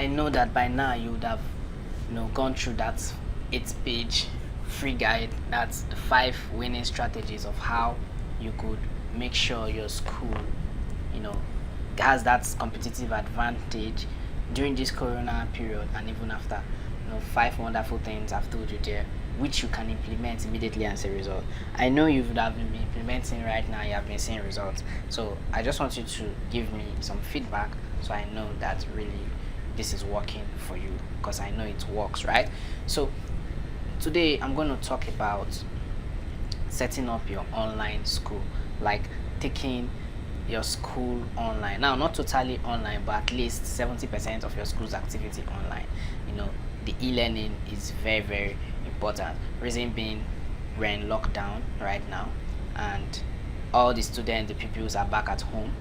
I know that by now you would have, gone through that 8-page free guide. That's the 5 winning strategies of how you could make sure your school, you know, has that competitive advantage during this corona period and even after. 5 wonderful things I've told you there, which you can implement immediately as a result. I know you would have been implementing right now, you have been seeing results. So I just want you to give me some feedback so I know that really this is working for you, because I know it works, right? So today I'm going to talk about setting up your online school, like taking your school online. Now, not totally online, but at least 70% of your school's activity online. You know, the e-learning is very, very important. Reason being, we're in lockdown right now, and all the students, the pupils are back at home.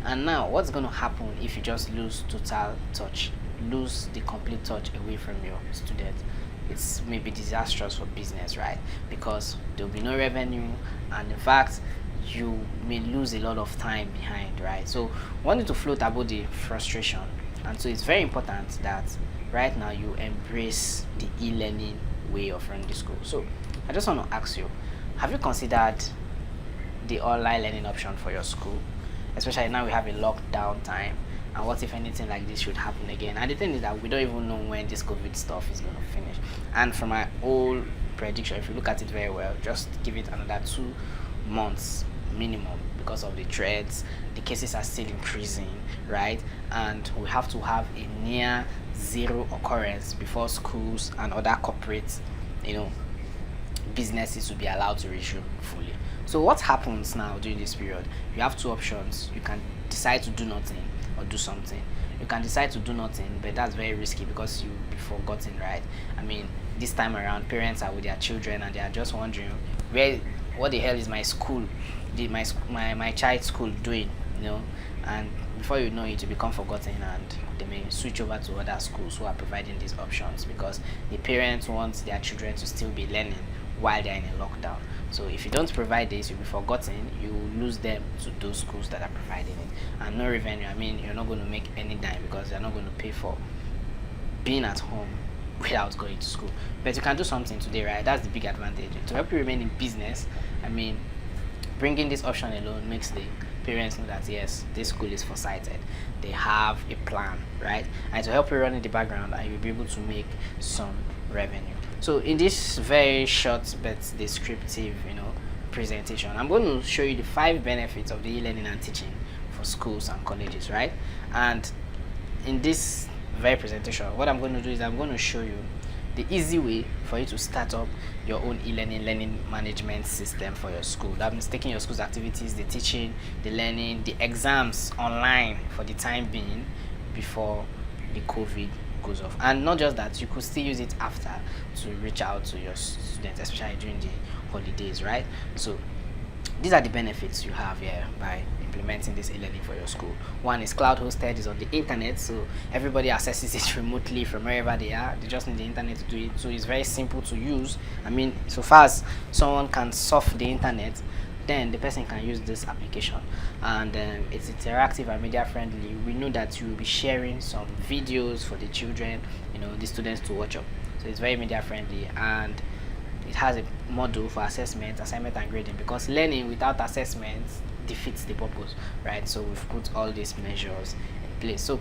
And now, what's going to happen if you just lose total touch, lose the complete touch away from your students? It's maybe disastrous for business, right? Because there'll be no revenue, and in fact, you may lose a lot of time behind, right? So, wanting to float about the frustration, and so it's very important that right now you embrace the e-learning way of running the school. So, I just want to ask you, have you considered the online learning option for your school? Especially now we have a lockdown time, and what if anything like this should happen again? And the thing is that we don't even know when this COVID stuff is going to finish. And from my old prediction, if you look at it very well, just give it another 2 months minimum, because of the threats, the cases are still increasing, right? And we have to have a near zero occurrence before schools and other corporate, you know, businesses will be allowed to resume fully. So what happens now during this period? You have two options. You can decide to do nothing or do something. You can decide to do nothing, but that's very risky because you'll be forgotten, right? I mean, this time around, parents are with their children and they are just wondering, what the hell is my school, my child's school doing, And before you know it, you become forgotten, and they may switch over to other schools who are providing these options, because the parents want their children to still be learning while they're in a lockdown. So if you don't provide this, you'll be forgotten. You will lose them to those schools that are providing it, and no revenue. I mean, you're not going to make any dime because they're not going to pay for being at home without going to school. But you can do something today, right? That's the big advantage. To help you remain in business, I mean, bringing this option alone makes the parents know that yes, this school is foresighted. They have a plan, right? And to help you run in the background, and you'll be able to make some revenue. So in this very short but descriptive, presentation, I'm going to show you the 5 benefits of the e-learning and teaching for schools and colleges, right? And in this very presentation, what I'm going to do is I'm going to show you the easy way for you to start up your own e-learning learning management system for your school. That means taking your school's activities, the teaching, the learning, the exams online for the time being before the COVID goes off. And not just that, you could still use it after to reach out to your students, especially during the holidays, right? So these are the benefits you have here by implementing this e-learning for your school. One is cloud hosted, is on the internet, so everybody accesses it remotely from wherever they are. They just need the internet to do it. So it's very simple to use. I mean, so far as someone can surf the internet, then the person can use this application, and it's interactive and media friendly. We know that you will be sharing some videos for the children, the students to watch up. So it's very media friendly, and it has a module for assessment, assignment, and grading, because learning without assessment defeats the purpose, right? So we've put all these measures in place. So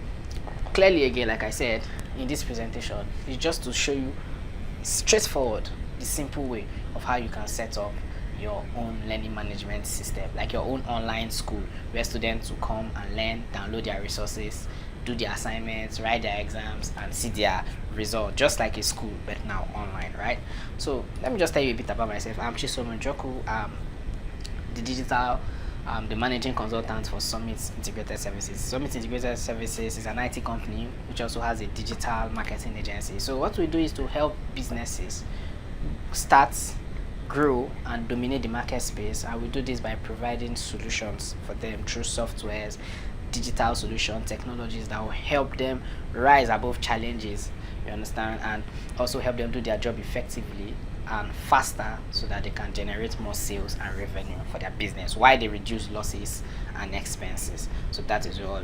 clearly, again, like I said in this presentation, it's just to show you straightforward, the simple way of how you can set up your own learning management system, like your own online school, where students will come and learn, download their resources, do their assignments, write their exams, and see their result, just like a school, but now online, right? So let me just tell you a bit about myself. I'm Chisom Njoku. The managing consultant for Summit Integrated Services. Summit Integrated Services is an IT company which also has a digital marketing agency. So what we do is to help businesses start, grow, and dominate the market space, and we do this by providing solutions for them through softwares, digital solution technologies that will help them rise above challenges, you understand, and also help them do their job effectively and faster, so that they can generate more sales and revenue for their business while they reduce losses and expenses. So that is all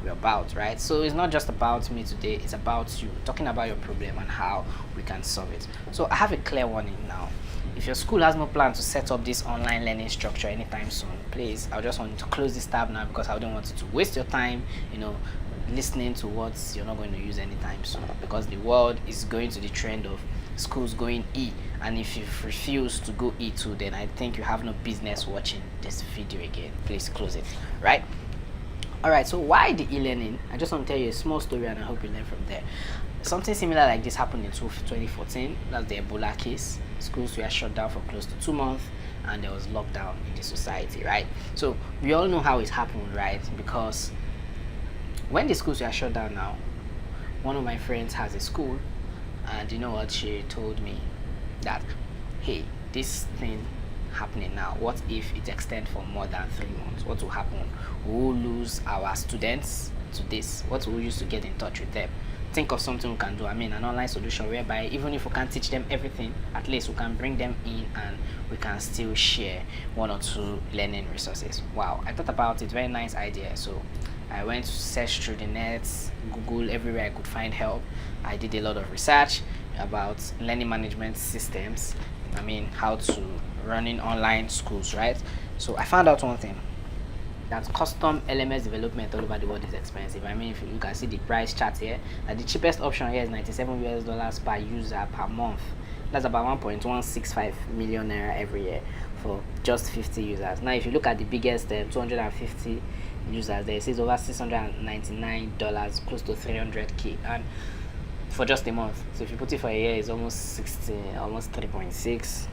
we're about, right? So it's not just about me today, it's about you, talking about your problem and how we can solve it. So I have a clear warning now. If your school has no plan to set up this online learning structure anytime soon, please, I just want you to close this tab now, because I don't want you to waste your time, listening to what you're not going to use anytime soon, because the world is going to the trend of schools going e, and if you refuse to go e too, then I think you have no business watching this video again. Please close it, right? All right, so why the e-learning? I just want to tell you a small story and I hope you learn from there. Something similar like this happened in 2014. That's the Ebola case. Schools were shut down for close to 2 months and there was lockdown in the society, right? So we all know how it happened, right? Because when the schools were shut down now, one of my friends has a school, and you know what she told me? That, hey, this thing happening now, what if it extends for more than 3 months? What will happen? We will lose our students to this. What will we use to get in touch with them? Think of something we can do. I mean, an online solution whereby even if we can't teach them everything, at least we can bring them in and we can still share 1 or 2 learning resources. Wow, I thought about it, very nice idea. So I went to search through the net, Google, everywhere I could find help. I did a lot of research about learning management systems. I mean, how to running online schools, right? So I found out one thing, that custom LMS development all over the world is expensive. I mean, if you can see the price chart here, that the cheapest option here is $97 per user per month. That's about 1.165 million naira every year for just 50 users. Now, if you look at the biggest 250 users, there it says over $699, close to 300k, and for just a month. So if you put it for a year, it's almost 60, almost 3.6,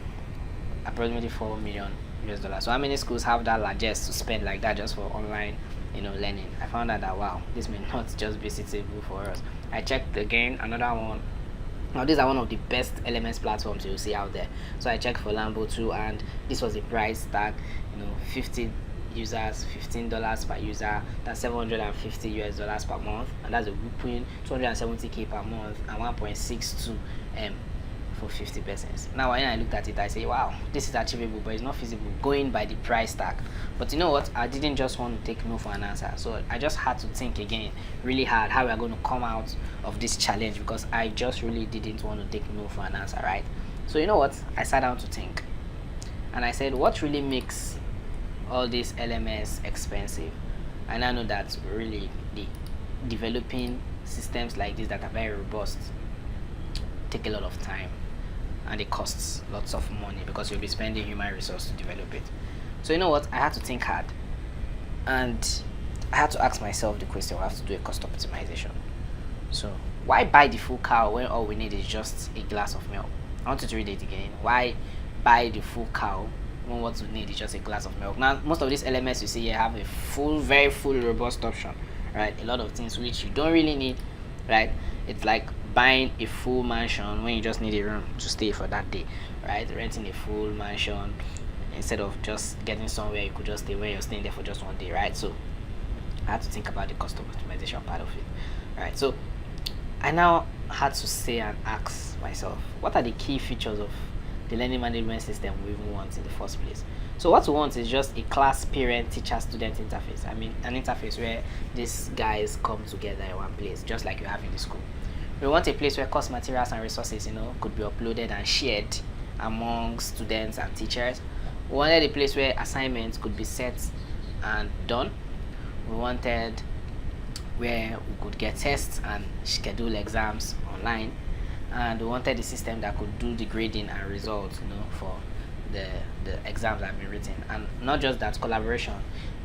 approximately 4 million US dollars. So how many schools have that largesse to spend like that just for online learning? I found out that wow, this may not just be suitable for us. I checked again, another one. Now these are one of the best LMS platforms you'll see out there. So I checked for Lambo too, and this was the price tag, 50 users, $15 per user, that's 750 US dollars per month, and that's a whopping 270k per month, and 1.62 M for 50 persons. Now when I looked at it, I say wow, this is achievable, but it's not feasible going by the price tag. But you know what, I didn't just want to take no for an answer, so I just had to think again really hard how we are going to come out of this challenge, because I just really didn't want to take no for an answer, right? So you know what, I sat down to think, and I said, what really makes all this LMS expensive? And I know that really the developing systems like this that are very robust take a lot of time, and it costs lots of money because you'll be spending human resource to develop it. So you know what, I had to think hard, and I had to ask myself the question, I have to do a cost optimization. So why buy the full cow when all we need is just a glass of milk? I want you to read it again. Why buy the full cow when what we need is just a glass of milk? Now most of these LMS you see here have a full, very full, robust option, right? A lot of things which you don't really need, right? It's like buying a full mansion when you just need a room to stay for that day, right? Renting a full mansion instead of just getting somewhere you could just stay where you're staying there for just 1 day, right? So I had to think about the cost optimization part of it, right? So I now had to say and ask myself, what are the key features of the learning management system we even want in the first place? So what we want is just a class, parent, teacher, student interface. I mean, an interface where these guys come together in one place, just like you have in the school. We want a place where course materials and resources, could be uploaded and shared among students and teachers. We wanted a place where assignments could be set and done. We wanted where we could get tests and schedule exams online, and we wanted a system that could do the grading and results, for the exams that have been written. And not just that, collaboration.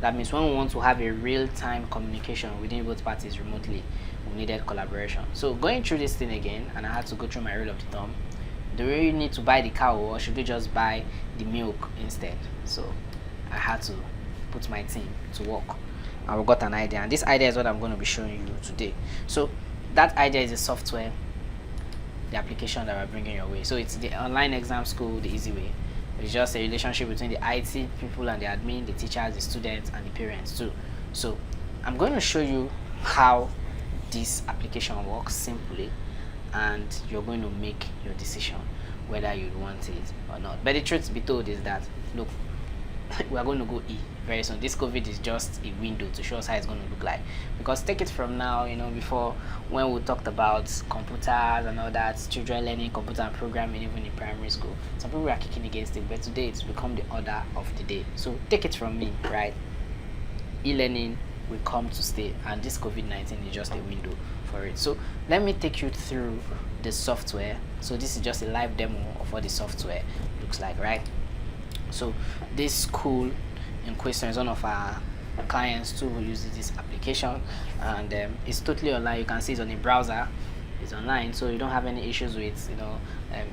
That means when we want to have a real-time communication within both parties remotely, we needed collaboration. So going through this thing again, and I had to go through my rule of the thumb. Do we really need to buy the cow, or should we just buy the milk instead? So I had to put my team to work, and we got an idea, and this idea is what I'm going to be showing you today. So that idea is a software, the application that we're bringing your way. So it's the online exam school the easy way. It's just a relationship between the IT people and the admin, the teachers, the students, and the parents too. So I'm going to show you how this application works simply, and you're going to make your decision whether you want it or not. But the truth be told is that, look, we are going to go E very soon. This COVID is just a window to show us how it's going to look like. Because take it from now, before, when we talked about computers and all that, children learning computer and programming even in primary school, some people are kicking against it, but today it's become the order of the day. So take it from me, right? E-learning will come to stay, and this COVID-19 is just a window for it. So let me take you through the software. So this is just a live demo of what the software looks like, right? So this school in question is one of our clients too, who uses this application, and it's totally online. You can see it's on a browser, it's online, so you don't have any issues with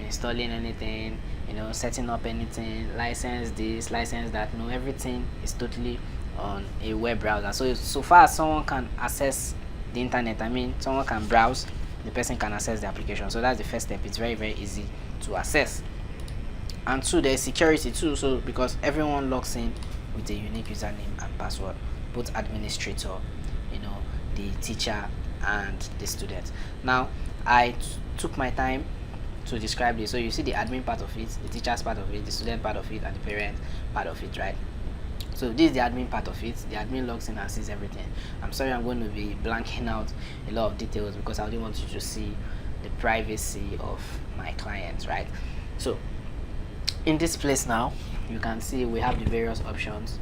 installing anything, setting up anything, license this, license that. Everything is totally on a web browser. So far as someone can access the internet, someone can browse, the person can access the application. So that's the first step. It's very, very easy to access. And two, there's security too, so because everyone logs in with a unique username and password, both administrator, the teacher and the student. Now I took my time to describe this. So you see the admin part of it, the teacher's part of it, the student part of it, and the parent part of it, right? So this is the admin part of it. The admin logs in and sees everything. I'm sorry, I'm going to be blanking out a lot of details because I don't want you to see the privacy of my clients, right? So in this place now, you can see we have the various options.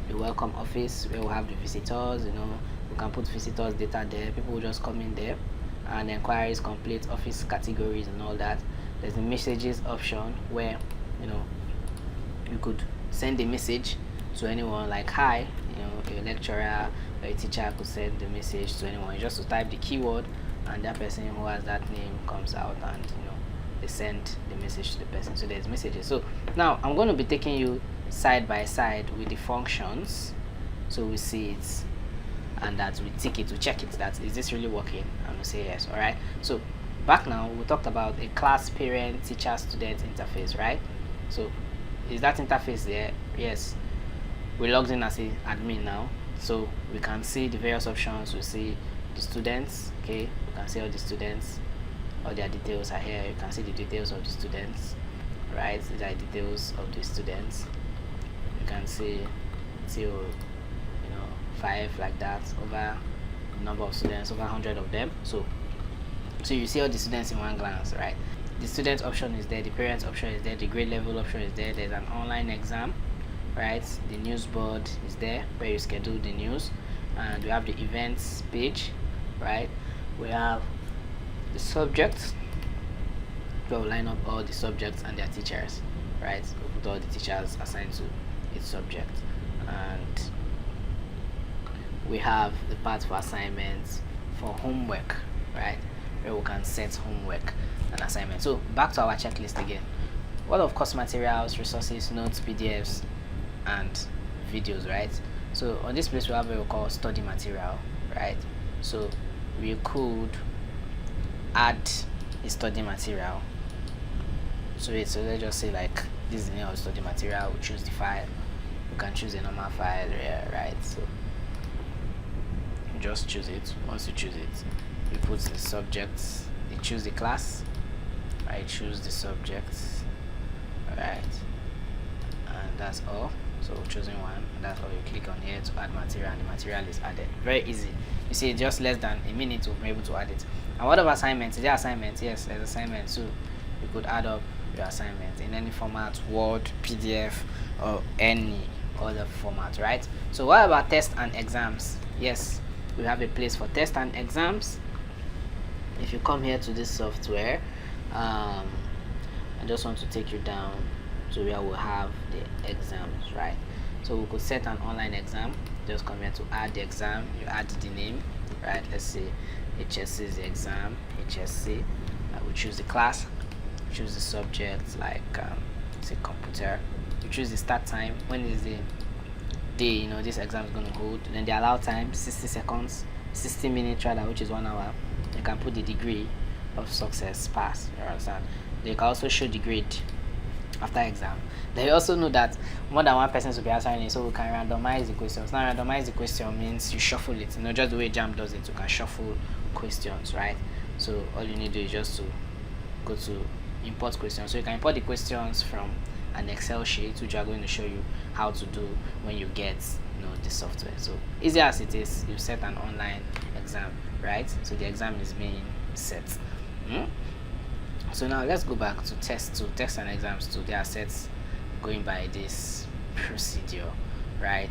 The welcome office, where we have the visitors, we can put visitors data there. People will just come in there, and inquiries, complete office categories and all that. There's the messages option where you could send a message to anyone, like hi, a lecturer or a teacher could send the message to anyone. Just to type the keyword, and that person who has that name comes out, and they send the message to the person. So there's messages. So now I'm going to be taking you side by side with the functions, so we see it, and that we tick it to check it, that is this really working, and we say yes. All right, so back now, we talked about a class, parent, teacher, student interface, right? So is that interface there? Yes. We logged in as an admin now, so we can see the various options. We see the students, okay, you can see all the students, all their details are here. You can see the details of the students, right? These are details of the students. You can see till 5, like that, over the number of students, over 100 of them. So you see all the students in one glance, right? The student option is there, the parents option is there, the grade level option is there. There's an online exam, right? The news board is there where you schedule the news, and we have the events page, right? We have the subjects, so we'll line up all the subjects and their teachers, right? We'll put all the teachers assigned to each subject, and we have the part for assignments, for homework, right, where we can set homework and assignment. So back to our checklist again. What of course materials, resources, notes, PDFs, and videos, right? So on this place we have what we call study material, right? So we could add a study material to it. So let's just say like this is the name of study material. We choose the file. We can choose a normal file here, right? So you just choose it. Once you choose it, you put the subjects, you choose the class, right? Choose the subjects, right? And that's all. So choosing one, that's all. You click on here to add material, and the material is added. Very easy. You see, just less than a minute to be able to add it. And what about assignments? Is there assignments? Yes, there's assignments too. You could add up your assignment in any format, Word, PDF, or any other format, right? So what about tests and exams? Yes, we have a place for tests and exams. If you come here to this software, I just want to take you down to where we'll have the exams, right? So we could set an online exam. Just come here to add the exam. You add the name, right? Let's say HSC is the exam, HSC. We choose the class, choose the subject, like say computer. You choose the start time, when is the day this exam is going to hold. Then the allow time, 60 seconds, 60 minutes rather, which is 1 hour. You can put the degree of success, pass, you understand? They can also show the grade after exam. Then you also know that more than one person will be answering it, so we can randomize the questions. Now randomize the question means you shuffle it, just the way JAM does it. You can shuffle questions, right? So all you need to do is just to go to import questions. So you can import the questions from an Excel sheet, which are going to show you how to do when you get the software. So easy as it is, you set an online exam, right? So the exam is being set. So now let's go back to test and exams 2. They are set going by this procedure, right?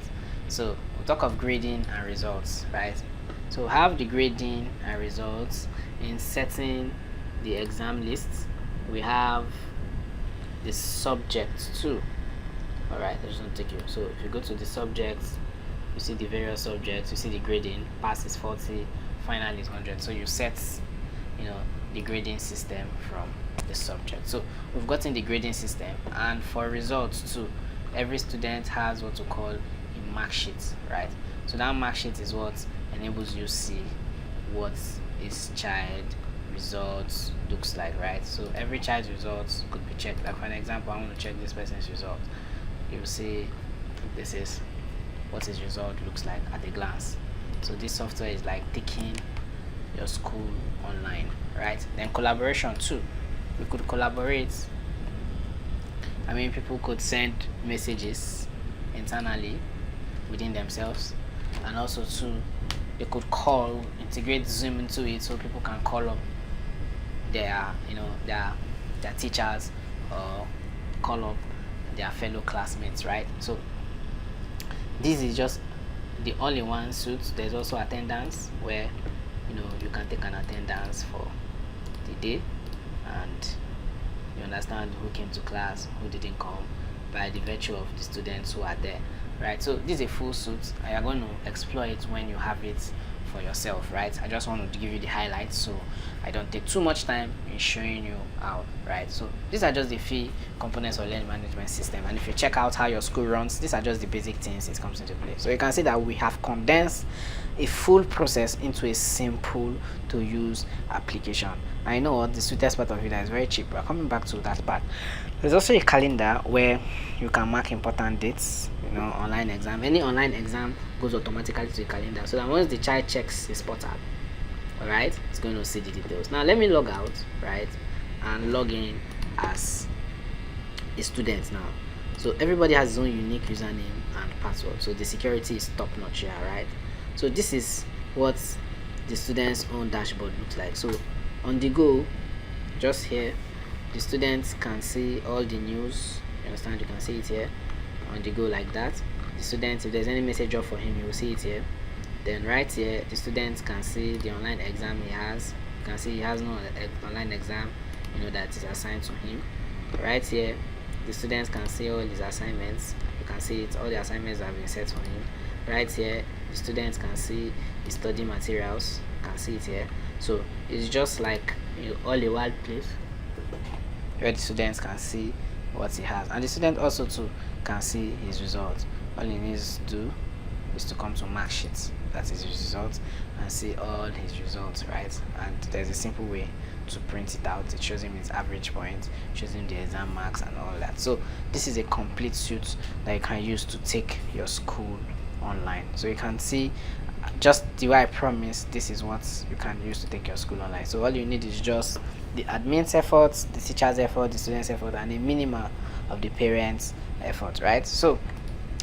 So we'll talk of grading and results, right? So have the grading and results. In setting the exam list, we have the subject too. All right, I just want to take you. So if you go to the subjects, you see the various subjects, you see the grading. Pass is 40, final is 100. So you set the grading system from the subject. So we've gotten the grading system, and for results too, every student has what we call a mark sheet, right? So that mark sheet is what enables you to see what his child results looks like, right? So every child's results could be checked. Like for an example, I want to check this person's result. You will see this is what his result looks like at a glance. So this software is like taking your school online, right? Then collaboration too. We could collaborate. I mean, people could send messages internally within themselves, and also too, they could call, integrate Zoom into it, so people can call up their teachers or call up their fellow classmates, right? So this is just the all-in-one suit. There's also attendance, where you can take an attendance for the day, and you understand who came to class, who didn't come, by the virtue of the students who are there, right? So this is a full suit, and you're going to explore it when you have it for yourself, right? I just wanted to give you the highlights so I don't take too much time in showing you out, right? So these are just the key components of learning management system, and if you check out how your school runs, these are just the basic things it comes into play. So you can see that we have condensed a full process into a simple to use application. I know the sweetest part of it is very cheap. We're coming back to that part. There's also a calendar where you can mark important dates. Online exam, any online exam goes automatically to the calendar, so that once the child checks his portal, all right, it's going to see the details. Now let me log out, right, and log in as a student now. So everybody has his own unique username and password, so the security is top notch here, right? So this is what the student's own dashboard looks like. So on the go, just here, the students can see all the news. You understand? You can see it here on the go like that. The student, if there's any message up for him, you will see it here. Then right here, the students can see the online exam he has. You can see he has no online exam that is assigned to him. Right here, the students can see all his assignments. You can see it, all the assignments have been set for him. Right here, the students can see his study materials. You can see it here. So it's just like all a wild place where the students can see what he has, and the student also too can see his results. All he needs to do is to come to mark sheets, that is his results, and see all his results, right? And there's a simple way to print it out. It shows him his average point, shows him the exam marks and all that. So this is a complete suite that you can use to take your school online. So you can see just the way I promised, this is what you can use to take your school online. So all you need is just the admin's efforts, the teacher's effort, the student's effort, and a minimum of the parents' effort, right? So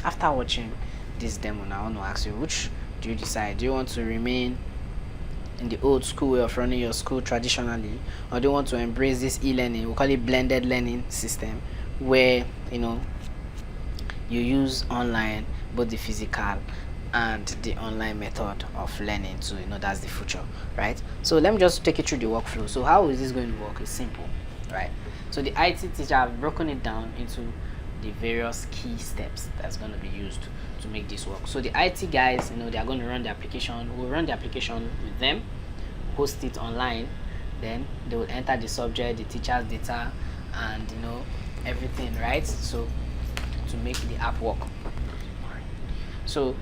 after watching this demo, now I want to ask you, which do you decide? Do you want to remain in the old school way of running your school traditionally, or do you want to embrace this e-learning? We call it blended learning system, where you use online, both the physical and the online method of learning too. That's the future, right? So let me just take you through the workflow. So how is this going to work? It's simple, right? So the IT teacher have broken it down into the various key steps that's going to be used to make this work. So the IT guys, they are going to run the application. We'll run the application with them, host it online, then they will enter the subject, the teacher's data, and everything, right? So to make the app work. So,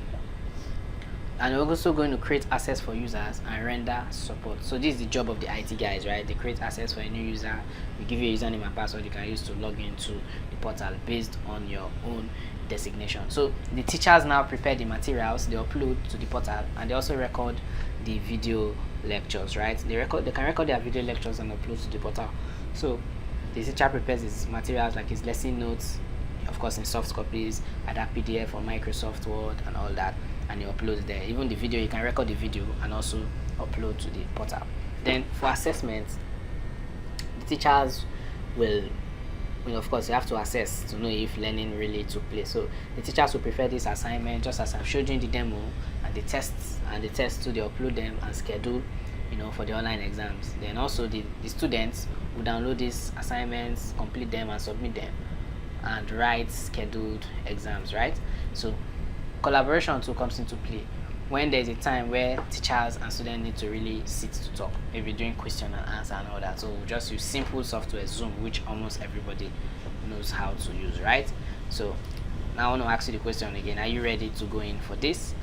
and we're also going to create access for users and render support. So this is the job of the IT guys, right? They create access for a new user. We give you a username and password you can use to log into the portal based on your own designation. So the teachers now prepare the materials, they upload to the portal, and they also record the video lectures, right? They can record their video lectures and upload to the portal. So the teacher prepares his materials like his lesson notes, of course in soft copies, either PDF or Microsoft Word and all that, and you upload there. Even the video, you can record the video and also upload to the portal. Then for assessments, the teachers will, of course, you have to assess to know if learning really took place. So the teachers will prefer this assignment, just as I've showed you in the demo, and the tests, too, they upload them and schedule, for the online exams. Then also the students will download these assignments, complete them and submit them, and write scheduled exams, right? So collaboration too comes into play when there's a time where teachers and students need to really sit to talk, maybe doing question and answer and all that. So we'll just use simple software, Zoom, which almost everybody knows how to use, right? So now I want to ask you the question again. Are you ready to go in for this?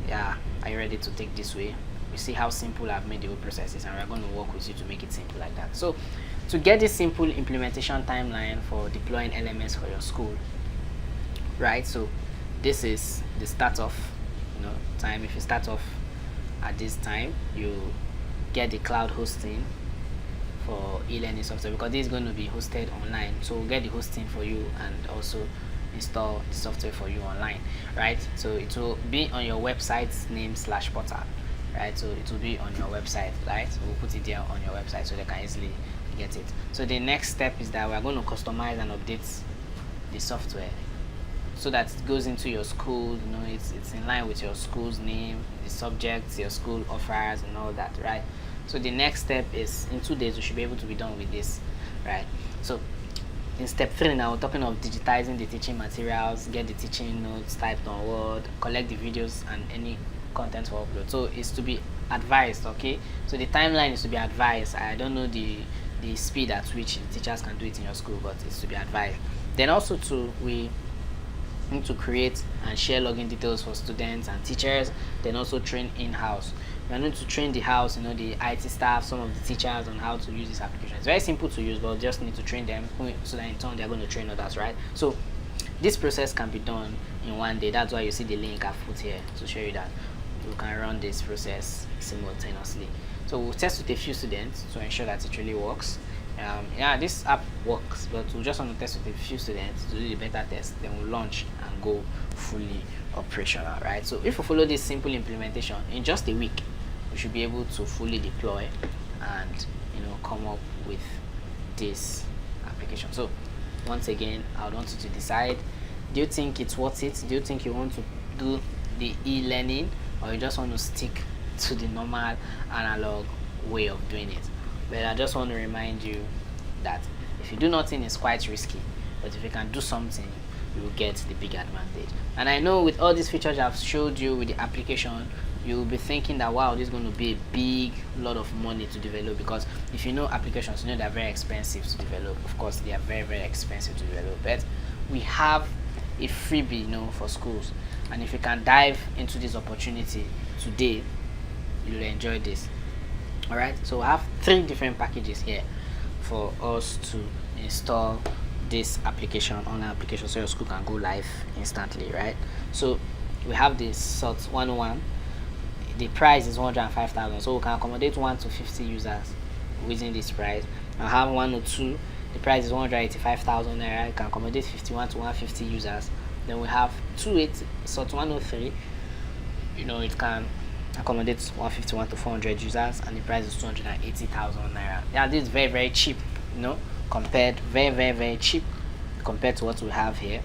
Yeah, are you ready to take this way? You see how simple I've made the whole processes, and we're going to work with you to make it simple like that. So to get this simple implementation timeline for deploying LMS for your school, right? So this is the start of time. If you start off at this time, you get the cloud hosting for e-learning software, because this is going to be hosted online. So we'll get the hosting for you and also install the software for you online, right? So it will be on your website's name / portal, right? So it will be on your website, right? So we'll put it there on your website so they can easily get it. So the next step is that we're going to customize and update the software so that it goes into your school, it's in line with your school's name, the subjects your school offers and all that, right? So the next step is in 2 days we should be able to be done with this, right? So in step 3 now, we're talking of digitizing the teaching materials, get the teaching notes typed on Word, collect the videos and any content for upload. So it's to be advised, okay? So the timeline is to be advised. I don't know the speed at which teachers can do it in your school, but it's to be advised. Then also we need to create and share login details for students and teachers, then also train in-house. We are going to train the house, the IT staff, some of the teachers on how to use this application. It's very simple to use, but we just need to train them so that in turn they're going to train others, right? So this process can be done in 1 day. That's why you see the link I've put here to show you that you can run this process simultaneously. So we'll test with a few students to ensure that it really works. Yeah, this app works, but we'll just want to test with a few students to do the beta test, then we'll launch and go fully operational, right? So if we follow this simple implementation, in just a week we should be able to fully deploy and come up with this application. So once again, I would want you to decide, do you think it's worth it? Do you think you want to do the e-learning, or you just want to stick to the normal analog way of doing it? But I just want to remind you that if you do nothing, it's quite risky, but if you can do something, you will get the big advantage. And I know with all these features I've showed you with the application, you will be thinking that, wow, this is going to be a big lot of money to develop, because if you know applications, they're very expensive to develop. Of course, they are very, very expensive to develop, but we have a freebie, for schools, and if you can dive into this opportunity today, you'll enjoy this. All right, so I have 3 different packages here for us to install this application, online application, so your school can go live instantly, right? So we have this SOT 101. The price is 105,000, so we can accommodate 1 to 50 users within this price. I have 102. The price is 185,000 naira. You can accommodate 51 to 150 users. Then we have 28 SOT 103. It can accommodate 151 to 400 users, and the price is 280,000 naira. Yeah, this is very, very cheap, compared, very, very, very cheap compared to what we have here.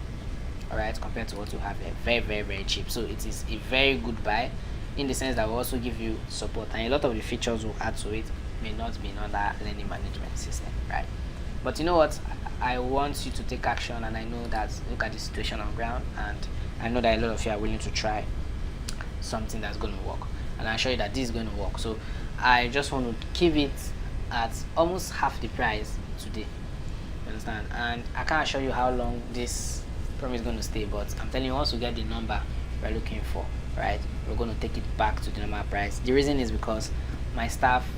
All right, compared to what we have here, very, very, very cheap. So it is a very good buy, in the sense that we also give you support, and a lot of the features we'll add to it may not be in other learning management system, right? But you know what, I want you to take action, and I know that, look at the situation on ground, and I know that a lot of you are willing to try something that's going to work, and I assure you that this is going to work. So I just want to keep it at almost half the price today, you understand? And I can't assure you how long this promise is going to stay, but I'm telling you, once we get the number we're looking for, right, we're going to take it back to the normal price. The reason is because my staff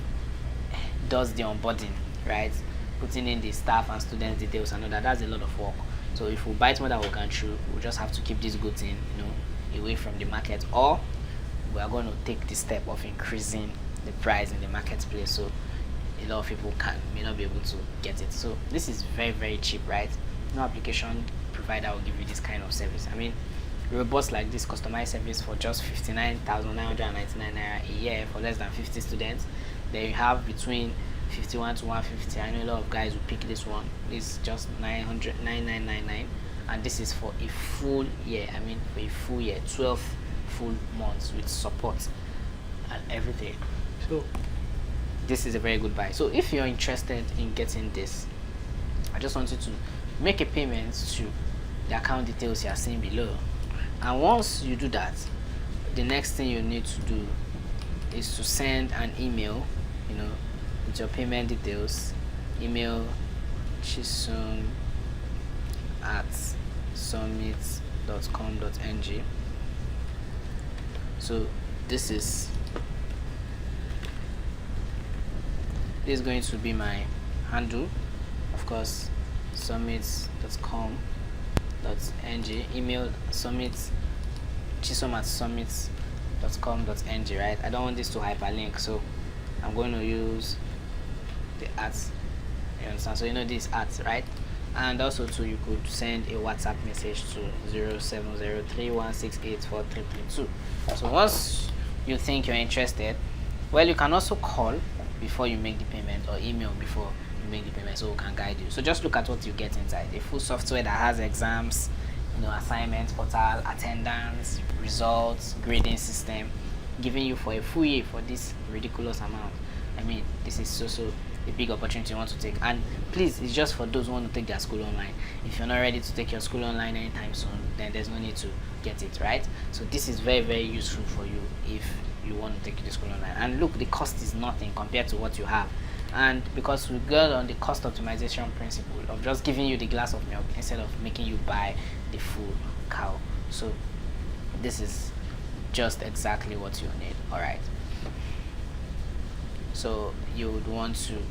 does the onboarding, right, putting in the staff and students details and all that. That's a lot of work. So if we bite more than we can chew, we'll just have to keep this goods in, away from the market, or we are going to take the step of increasing the price in the marketplace, so a lot of people may not be able to get it. So this is very, very cheap, right? No application provider will give you this kind of service. I mean, robots like this customized service for just 59,999 naira a year for less than 50 students. Then you have between 51 to 150. I know a lot of guys will pick this one. It's just 999, and this is for a full year. I mean, for a full year, 12 full months with support and everything. So this is a very good buy. So if you're interested in getting this, I just want you to make a payment to the account details you are seeing below. And once you do that, the next thing you need to do is to send an email, with your payment details. Email chisom@summit.com.ng. So this is going to be my handle, of course, summit.com.ng. Email chisom@summit.com.ng, right? I don't want this to hyperlink, so I'm going to use the ads. You understand? So this ads, right? And also too, you could send a WhatsApp message to 0703168432. So once you think you're interested, well, you can also call before you make the payment, or email before you make the payment, so we can guide you. So just look at what you get inside. A full software that has exams, assignments portal, attendance, results, grading system, giving you for a full year for this ridiculous amount. I mean, this is so a big opportunity you want to take. And please, it's just for those who want to take their school online. If you're not ready to take your school online anytime soon, then there's no need to get it, right? So this is very, very useful for you if you want to take the school online. And look, the cost is nothing compared to what you have. And because we go on the cost optimization principle of just giving you the glass of milk instead of making you buy the full cow. So this is just exactly what you need. All right, so you would want to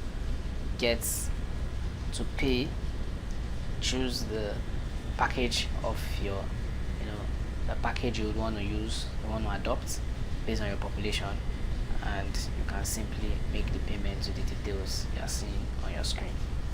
choose the package of your the package you would want to use, you want to adopt based on your population, and you can simply make the payment to the details you are seeing on your screen.